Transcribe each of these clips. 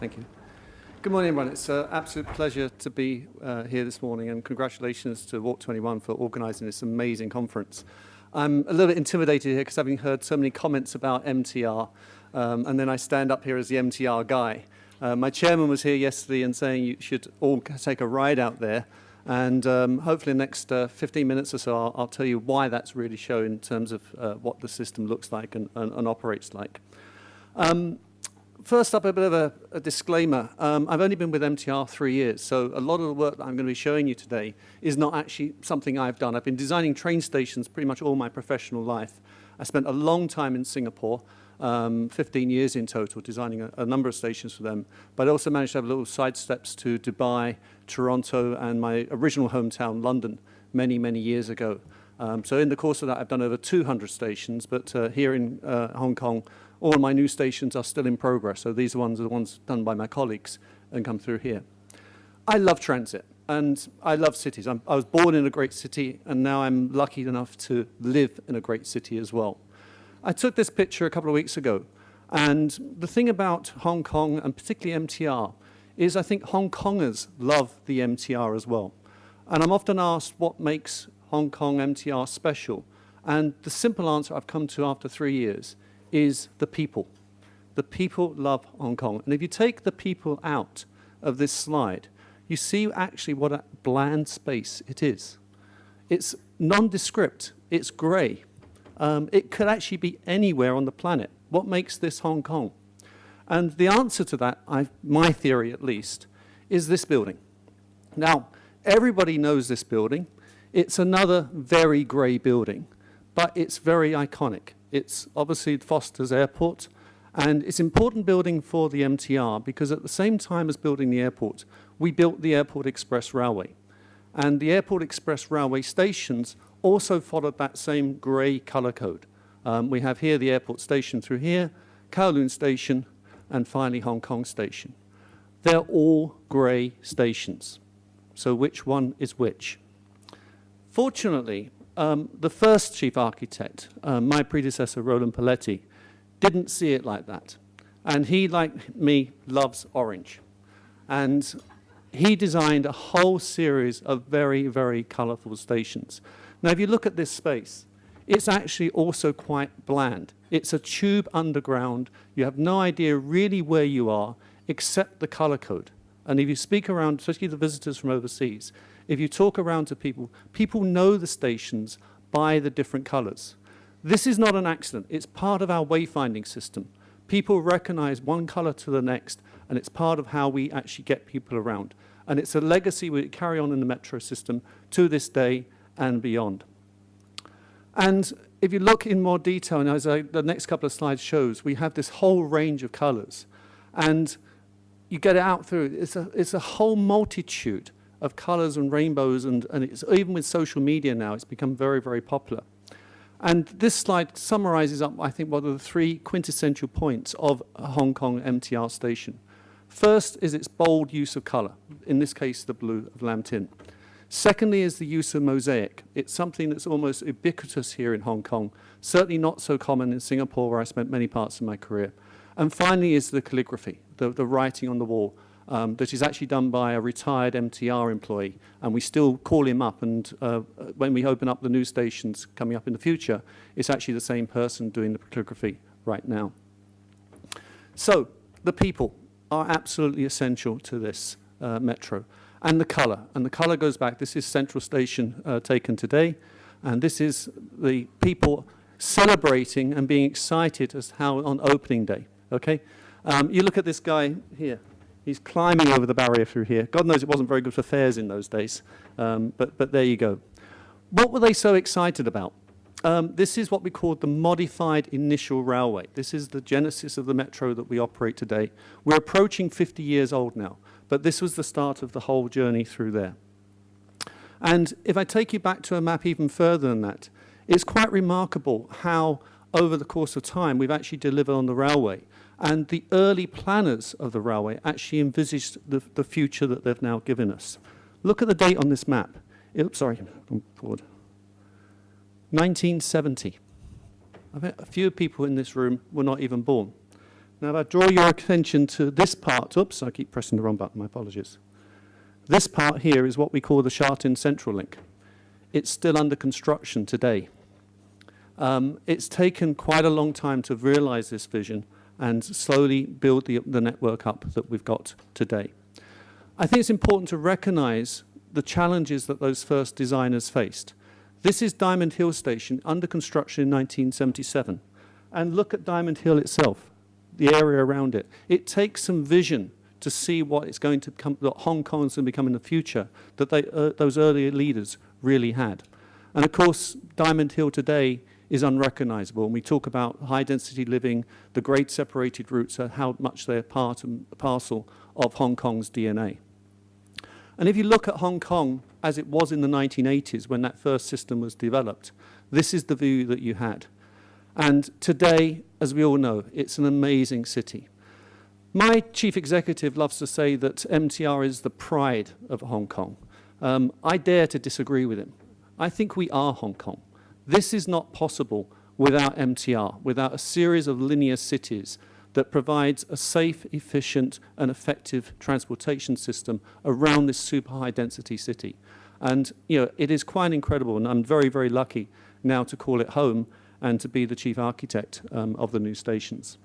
Thank you. Good morning, everyone. It's an absolute pleasure to be here this morning, and congratulations to Walk21 for organising this amazing conference. I'm a little bit intimidated here because having heard so many comments about MTR, and then I stand up here as the MTR guy. My chairman was here yesterday and saying you should all take a ride out there, and hopefully in the next 15 minutes or so I'll tell you why that's really shown in terms of what the system looks like and operates like. First up, a bit of a disclaimer. I've only been with MTR 3 years, so a lot of the work that I'm going to be showing you today is not actually something I've done. I've been designing train stations pretty much all my professional life. I spent a long time in Singapore, 15 years in total, designing a number of stations for them, but I also managed to have little side steps to Dubai, Toronto, and my original hometown, London, many, many years ago. So in the course of that, I've done over 200 stations, but here in Hong Kong, all of my new stations are still in progress, so these are the ones done by my colleagues and come through here. I love transit, and I love cities. I was born in a great city, and now I'm lucky enough to live in a great city as well. I took this picture a couple of weeks ago, and the thing about Hong Kong, and particularly MTR, is I think Hong Kongers love the MTR as well. And I'm often asked what makes Hong Kong MTR special, and the simple answer I've come to after 3 years is the people. The people love Hong Kong. And if you take the people out of this slide, you see actually what a bland space it is. It's nondescript, it's grey. It could actually be anywhere on the planet. What makes this Hong Kong? And the answer to that, my theory at least, is this building. Now, everybody knows this building. It's another very grey building, but it's very iconic. It's obviously Foster's Airport, and it's an important building for the MTR because at the same time as building the airport, we built the Airport Express Railway. And the Airport Express Railway stations also followed that same grey colour code. We have here the airport station through here, Kowloon Station, and finally Hong Kong Station. They're all grey stations. So which one is which? Fortunately, the first chief architect, my predecessor, Roland Paletti, didn't see it like that. And he, like me, loves orange. And he designed a whole series of very, very colourful stations. Now, if you look at this space, it's actually also quite bland. It's a tube underground. You have no idea really where you are, except the colour code. And if you speak around, especially the visitors from overseas, if you talk around to people, people know the stations by the different colours. This is not an accident. It's part of our wayfinding system. People recognise one colour to the next, and it's part of how we actually get people around. And it's a legacy we carry on in the metro system to this day and beyond. And if you look in more detail, and as the next couple of slides shows, we have this whole range of colours. And you get it out through, it's a whole multitude of colours and rainbows, and it's, even with social media now, it's become very, very popular. And this slide summarizes up, I think, what are the 3 quintessential points of a Hong Kong MTR station. First is its bold use of colour, in this case, the blue of Lam Tin. Secondly is the use of mosaic. It's something that's almost ubiquitous here in Hong Kong, certainly not so common in Singapore, where I spent many parts of my career. And finally is the calligraphy, the writing on the wall. That is actually done by a retired MTR employee, and we still call him up, and when we open up the new stations coming up in the future, it's actually the same person doing the calligraphy right now. So the people are absolutely essential to this metro, and the colour goes back. This is Central Station taken today, and this is the people celebrating and being excited as how on opening day. Okay, you look at this guy here. He's climbing over the barrier through here. God knows it wasn't very good for fares in those days, but there you go. What were they so excited about? This is what we call the modified initial railway. This is the genesis of the metro that we operate today. We're approaching 50 years old now, but this was the start of the whole journey through there. And if I take you back to a map even further than that, it's quite remarkable how over the course of time we've actually delivered on the railway. And the early planners of the railway actually envisaged the future that they've now given us. Look at the date on this map. Sorry, I'm forward. 1970. I bet a few people in this room were not even born. Now, if I draw your attention to this part, oops, I keep pressing the wrong button, my apologies. This part here is what we call the Chartreuse Central Link. It's still under construction today. It's taken quite a long time to realize this vision and slowly build the network up that we've got today. I think it's important to recognize the challenges that those first designers faced. This is Diamond Hill Station, under construction in 1977. And look at Diamond Hill itself, the area around it. It takes some vision to see what it's going to become, that Hong Kong is going to become in the future, that those earlier leaders really had. And of course, Diamond Hill today is unrecognizable. And we talk about high-density living, the great separated routes, how much they're part and parcel of Hong Kong's DNA. And if you look at Hong Kong as it was in the 1980s when that first system was developed, this is the view that you had. And today, as we all know, it's an amazing city. My chief executive loves to say that MTR is the pride of Hong Kong. I dare to disagree with him. I think we are Hong Kong. This is not possible without MTR, without a series of linear cities that provides a safe, efficient, and effective transportation system around this super high density city. And it is quite incredible, and I'm very, very lucky now to call it home and to be the chief architect of the new stations.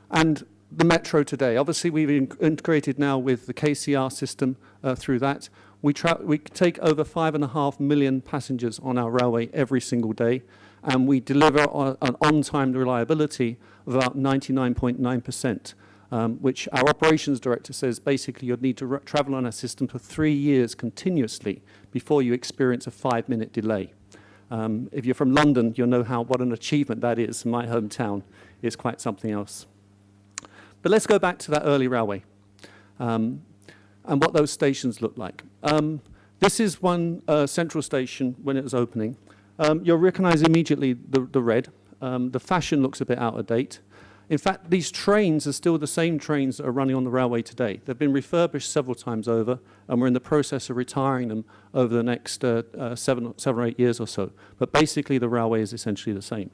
And the metro today, obviously we've integrated now with the KCR system through that. We take over 5.5 million passengers on our railway every single day, and we deliver an on-time reliability of about 99.9%, which our operations director says basically you'd need to travel on our system for 3 years continuously before you experience a 5-minute delay. If you're from London, you'll know what an achievement that is. My hometown is quite something else. But let's go back to that early railway and what those stations look like. This is one central station when it was opening. You'll recognize immediately the red. The fashion looks a bit out of date. In fact, these trains are still the same trains that are running on the railway today. They've been refurbished several times over, and we're in the process of retiring them over the next 7 or 8 years or so. But basically, the railway is essentially the same.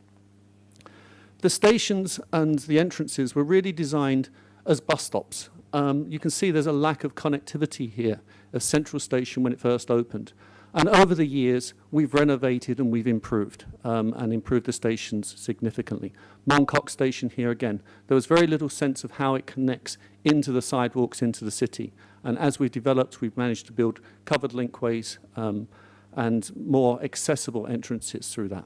The stations and the entrances were really designed as bus stops. You can see there's a lack of connectivity here, a central station when it first opened. And over the years, we've renovated and we've improved the stations significantly. Mong Kok Station here again, there was very little sense of how it connects into the sidewalks, into the city. And as we've developed, we've managed to build covered linkways and more accessible entrances through that.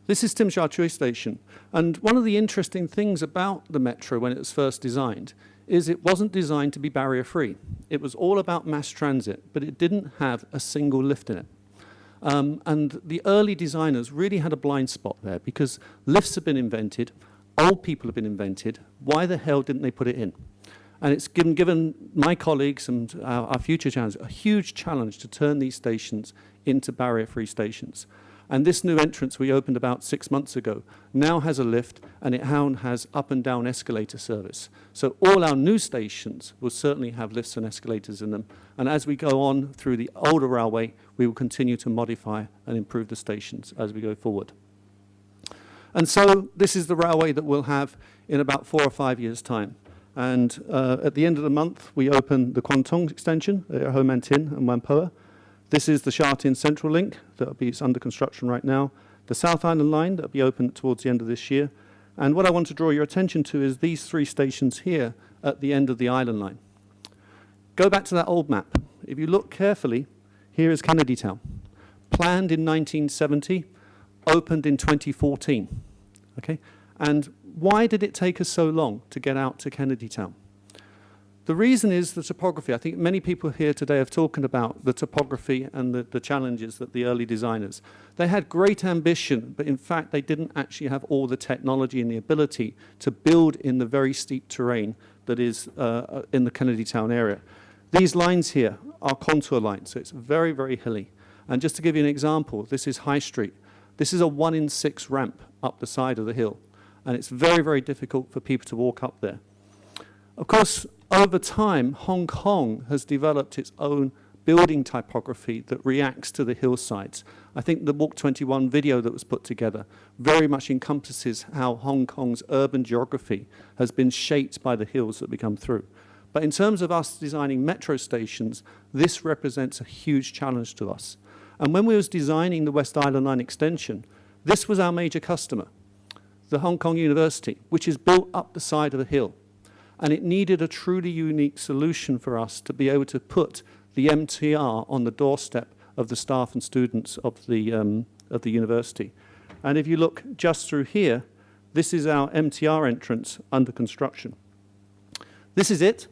This is Tim Chartreuse Station. And one of the interesting things about the metro when it was first designed is it wasn't designed to be barrier-free. It was all about mass transit, but it didn't have a single lift in it. And the early designers really had a blind spot there because lifts have been invented, old people have been invented. Why the hell didn't they put it in? And it's given my colleagues and our future challenge a huge challenge to turn these stations into barrier-free stations. And this new entrance we opened about 6 months ago now has a lift, and it has up and down escalator service. So all our new stations will certainly have lifts and escalators in them. And as we go on through the older railway, we will continue to modify and improve the stations as we go forward. And so this is the railway that we'll have in about 4 or 5 years' time. And at the end of the month, we open the Kwangtung extension at Ho Man Tin and Whampoa. This is the Sha Tin Central Link it's under construction right now. The South Island line that will be open towards the end of this year. And what I want to draw your attention to is these 3 stations here at the end of the island line. Go back to that old map. If you look carefully, here is Kennedy Town. Planned in 1970, opened in 2014. Okay? And why did it take us so long to get out to Kennedy Town? The reason is the topography. I think many people here today have talked about the topography and the challenges that the early designers. They had great ambition, but in fact they didn't actually have all the technology and the ability to build in the very steep terrain that is in the Kennedy Town area. These lines here are contour lines, so it's very, very hilly. And just to give you an example, this is High Street. This is a 1 in 6 ramp up the side of the hill, and it's very, very difficult for people to walk up there. Of course, over time, Hong Kong has developed its own building typography that reacts to the hillsides. I think the Walk21 video that was put together very much encompasses how Hong Kong's urban geography has been shaped by the hills that we come through. But in terms of us designing metro stations, this represents a huge challenge to us. And when we was designing the West Island Line extension, this was our major customer, the Hong Kong University, which is built up the side of a hill. And it needed a truly unique solution for us to be able to put the MTR on the doorstep of the staff and students of the university. And if you look just through here, this is our Mtr entrance under construction. This is it,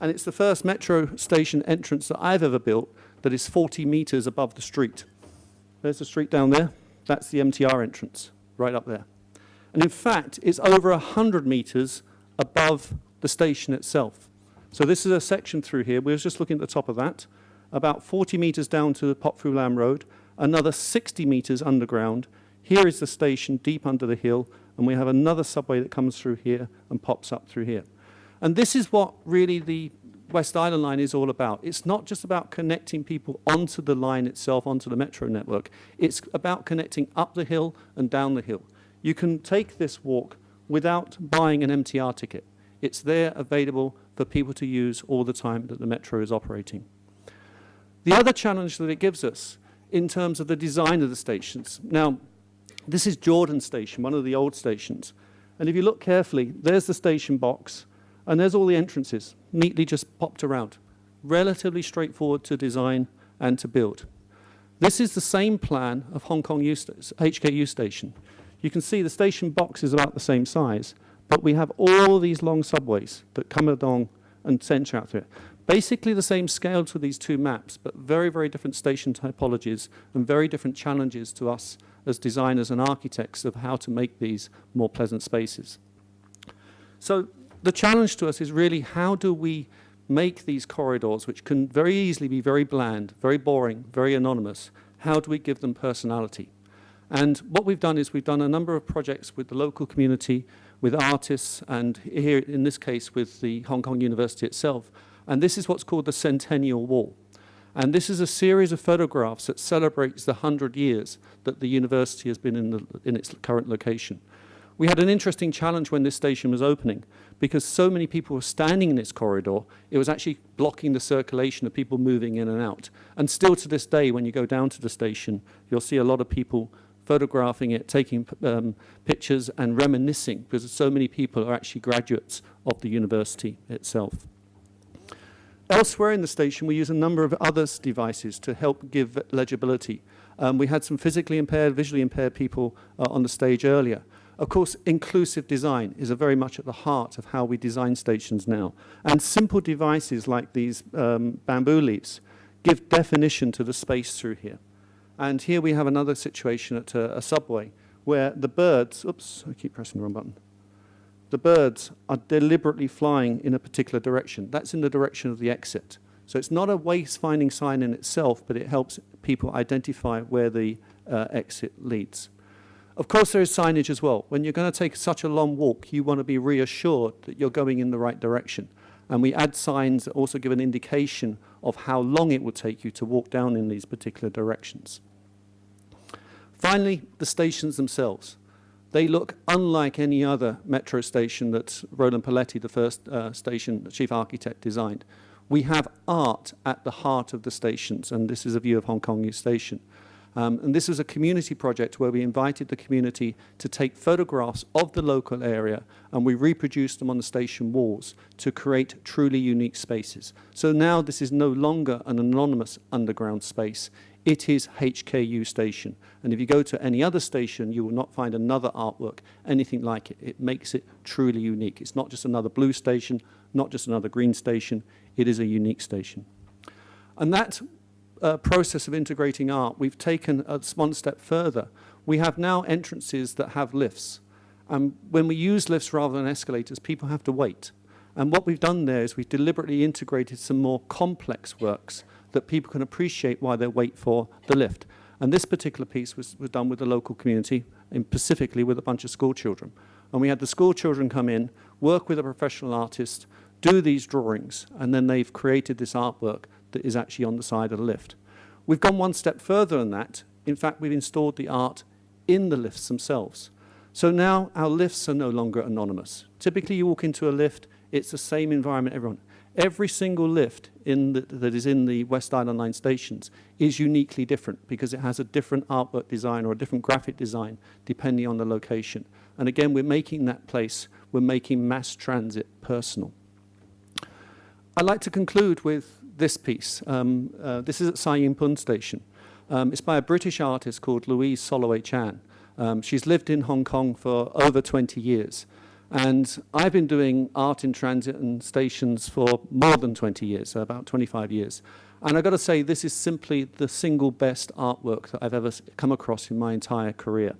and it's the first metro station entrance that I've ever built that is 40 meters above the street. There's the street down there. That's the Mtr entrance, right up there. And in fact, it's over 100 meters above the station itself. So this is a section through here. We were just looking at the top of that, about 40 meters down to the Pok Fu Lam Road, another 60 meters underground. Here is the station deep under the hill, and we have another subway that comes through here and pops up through here. And this is what really the West Island Line is all about. It's not just about connecting people onto the line itself, onto the metro network. It's about connecting up the hill and down the hill. You can take this walk without buying an MTR ticket. It's there available for people to use all the time that the metro is operating. The other challenge that it gives us in terms of the design of the stations. Now, this is Jordan Station, one of the old stations. And if you look carefully, there's the station box, and there's all the entrances, neatly just popped around. Relatively straightforward to design and to build. This is the same plan of Hong Kong HKU Station. You can see the station box is about the same size, but we have all these long subways that come along and center out through it. Basically the same scale to these two maps, but very, very different station typologies and very different challenges to us as designers and architects of how to make these more pleasant spaces. So the challenge to us is really how do we make these corridors, which can very easily be very bland, very boring, very anonymous, how do we give them personality? And what we've done is we've done a number of projects with the local community, with artists, and here in this case with the Hong Kong University itself. And this is what's called the Centennial Wall. And this is a series of photographs that celebrates the 100 years that the university has been in its current location. We had an interesting challenge when this station was opening because so many people were standing in this corridor, it was actually blocking the circulation of people moving in and out. And still to this day, when you go down to the station, you'll see a lot of people photographing it, taking pictures and reminiscing because so many people are actually graduates of the university itself. Elsewhere in the station, we use a number of other devices to help give legibility. We had some physically impaired, visually impaired people on the stage earlier. Of course, inclusive design is very much at the heart of how we design stations now. And simple devices like these bamboo leaves give definition to the space through here. And here we have another situation at a subway where the birds, oops, I keep pressing the wrong button. The birds are deliberately flying in a particular direction. That's in the direction of the exit. So it's not a wayfinding sign in itself, but it helps people identify where the exit leads. Of course, there is signage as well. When you're going to take such a long walk, you want to be reassured that you're going in the right direction. And we add signs that also give an indication of how long it will take you to walk down in these particular directions. Finally, the stations themselves. They look unlike any other metro station that Roland Paletti, the first station chief architect, designed. We have art at the heart of the stations, and this is a view of Hong Kong Station. And this was a community project where we invited the community to take photographs of the local area, and we reproduced them on the station walls to create truly unique spaces. So now this is no longer an anonymous underground space. It is HKU Station. And if you go to any other station, you will not find another artwork, anything like it. It makes it truly unique. It's not just another blue station, not just another green station. It is a unique station. And that process of integrating art, we've taken one step further. We have now entrances that have lifts. And when we use lifts rather than escalators, people have to wait. And what we've done there is we've deliberately integrated some more complex works that people can appreciate while they wait for the lift. And this particular piece was done with the local community, and specifically with a bunch of school children. And we had the school children come in, work with a professional artist, do these drawings, and then they've created this artwork that is actually on the side of the lift. We've gone one step further than that. In fact, we've installed the art in the lifts themselves. So now our lifts are no longer anonymous. Typically, you walk into a lift, it's the same environment everyone. Every single lift that is in the West Island Line stations is uniquely different because it has a different artwork design or a different graphic design depending on the location. And again, we're making that place, we're making mass transit personal. I'd like to conclude with this piece. This is at Sai Ying Pun Station. It's by a British artist called Louise Soloway Chan. She's lived in Hong Kong for over 20 years. And I've been doing art in transit and stations for more than 20 years, so about 25 years. And I've got to say, this is simply the single best artwork that I've ever come across in my entire career.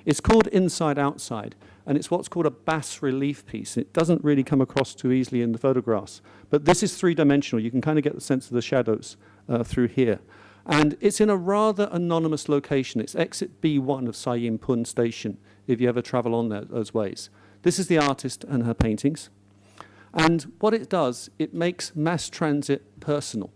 It's called Inside Outside, and it's what's called a bas relief piece. It doesn't really come across too easily in the photographs, but this is three-dimensional. You can kind of get the sense of the shadows through here. And it's in a rather anonymous location. It's exit B1 of Sai Ying Pun Station, if you ever travel on those ways. This is the artist and her paintings. And what it does, it makes mass transit personal.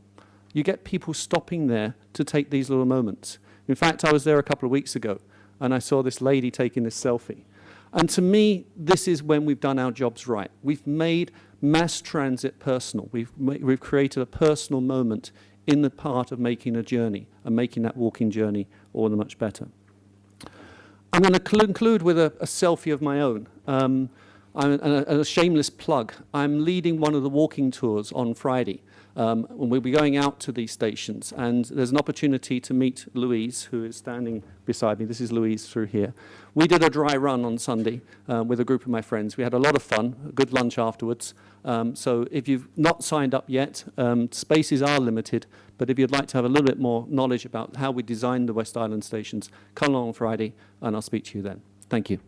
You get people stopping there to take these little moments. In fact, I was there a couple of weeks ago, and I saw this lady taking this selfie. And to me, this is when we've done our jobs right. We've made mass transit personal. We've created a personal moment in the part of making a journey and making that walking journey all the much better. I'm going to conclude with a selfie of my own. A shameless plug. I'm leading one of the walking tours on Friday. We'll be going out to these stations, and there's an opportunity to meet Louise, who is standing beside me. This is Louise through here. We did a dry run on Sunday with a group of my friends. We had a lot of fun, a good lunch afterwards. So if you've not signed up yet, spaces are limited, but if you'd like to have a little bit more knowledge about how we designed the West Island stations, come along on Friday, and I'll speak to you then. Thank you.